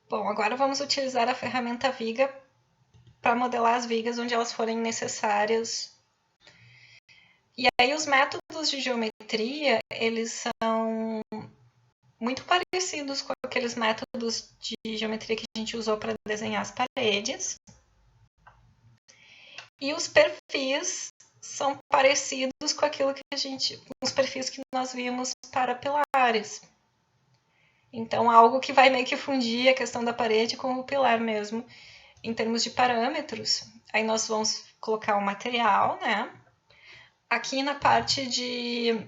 Bom, agora vamos utilizar a ferramenta viga para modelar as vigas onde elas forem necessárias. E aí os métodos de geometria, eles são muito parecidos com aqueles métodos de geometria que a gente usou para desenhar as paredes. E os perfis são parecidos com aquilo que os perfis que nós vimos para pilares. Então, algo que vai meio que fundir a questão da parede com o pilar mesmo, em termos de parâmetros. Aí nós vamos colocar o material, né? Aqui na parte de...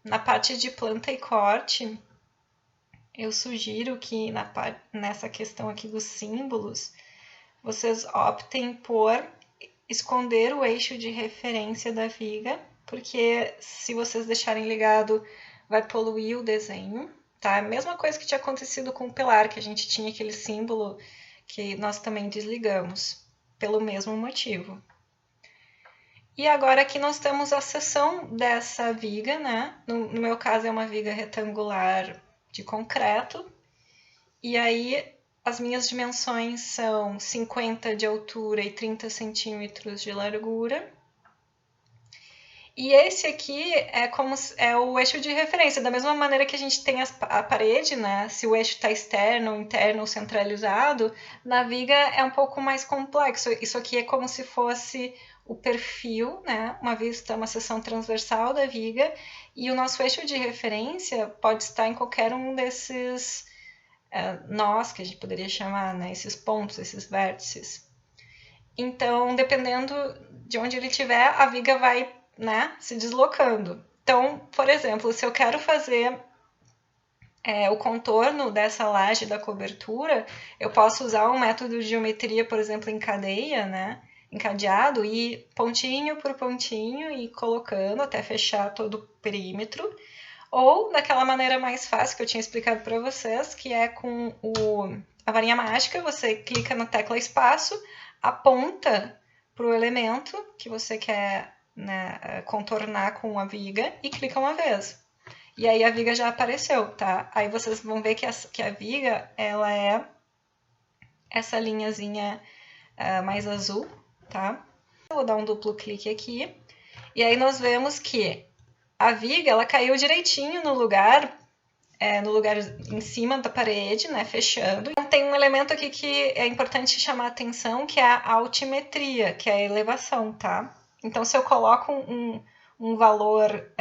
na parte de planta e corte, eu sugiro que nessa questão aqui dos símbolos, vocês optem por esconder o eixo de referência da viga, porque se vocês deixarem ligado, vai poluir o desenho, tá? A mesma coisa que tinha acontecido com o pilar, que a gente tinha aquele símbolo que nós também desligamos, pelo mesmo motivo. E agora aqui nós temos a seção dessa viga, né? No meu caso é uma viga retangular de concreto. E aí as minhas dimensões são 50 de altura e 30 centímetros de largura. E esse aqui é o eixo de referência, da mesma maneira que a gente tem a parede, né? Se o eixo está externo, interno ou centralizado, na viga é um pouco mais complexo. Isso aqui é como se fosse o perfil, né? Uma seção transversal da viga, e o nosso eixo de referência pode estar em qualquer um desses nós, que a gente poderia chamar, né? Esses pontos, esses vértices. Então, dependendo de onde ele estiver, a viga vai, né, se deslocando. Então, por exemplo, se eu quero fazer o contorno dessa laje da cobertura, eu posso usar um método de geometria, por exemplo, em cadeia, né, encadeado, e pontinho por pontinho e colocando até fechar todo o perímetro. Ou daquela maneira mais fácil que eu tinha explicado para vocês, que é com a varinha mágica, você clica na tecla espaço, aponta para o elemento que você quer, né, contornar com a viga e clica uma vez. E aí a viga já apareceu, tá? Aí vocês vão ver que a viga, ela é essa linhazinha mais azul, tá? Eu vou dar um duplo clique aqui. E aí nós vemos que a viga, ela caiu direitinho no lugar em cima da parede, né, fechando. Então, tem um elemento aqui que é importante chamar a atenção, que é a altimetria, que é a elevação, tá? Então, se eu coloco um valor,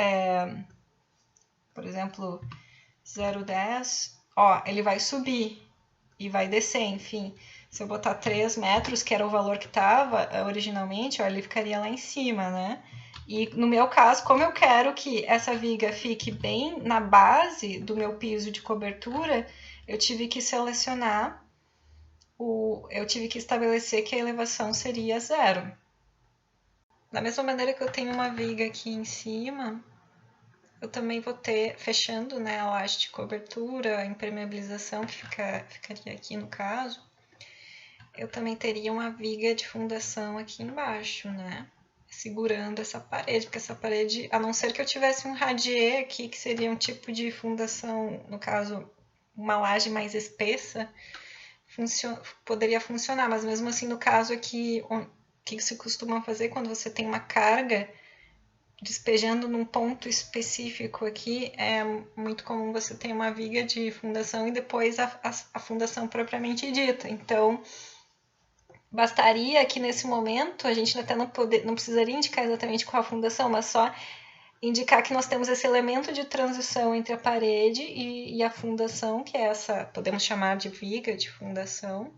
por exemplo, 0,10, ó, ele vai subir e vai descer, enfim. Se eu botar 3 metros, que era o valor que estava originalmente, ó, ele ficaria lá em cima, né? E no meu caso, como eu quero que essa viga fique bem na base do meu piso de cobertura, eu tive que selecionar, eu tive que estabelecer que a elevação seria 0. Da mesma maneira que eu tenho uma viga aqui em cima, eu também vou ter, fechando, né, a laje de cobertura, a impermeabilização que ficaria aqui no caso, eu também teria uma viga de fundação aqui embaixo, né? Segurando essa parede, porque essa parede, a não ser que eu tivesse um radier aqui, que seria um tipo de fundação, no caso, uma laje mais espessa, poderia funcionar, mas mesmo assim, no caso aqui, o que se costuma fazer quando você tem uma carga despejando num ponto específico aqui, é muito comum você ter uma viga de fundação e depois a fundação propriamente dita. Então, bastaria que nesse momento a gente até não precisaria indicar exatamente qual a fundação, mas só indicar que nós temos esse elemento de transição entre a parede e a fundação, que é essa, podemos chamar de viga de fundação,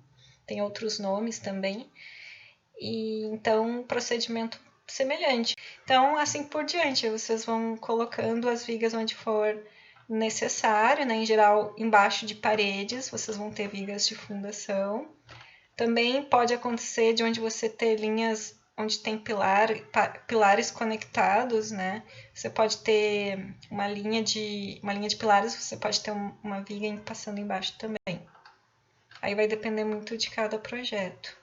tem outros nomes também, e então um procedimento semelhante. Então, assim por diante, vocês vão colocando as vigas onde for necessário, né? Em geral, embaixo de paredes, vocês vão ter vigas de fundação. Também pode acontecer de onde você ter linhas onde tem pilares conectados, né? Você pode ter uma linha de pilares, você pode ter uma viga passando embaixo também. Aí vai depender muito de cada projeto.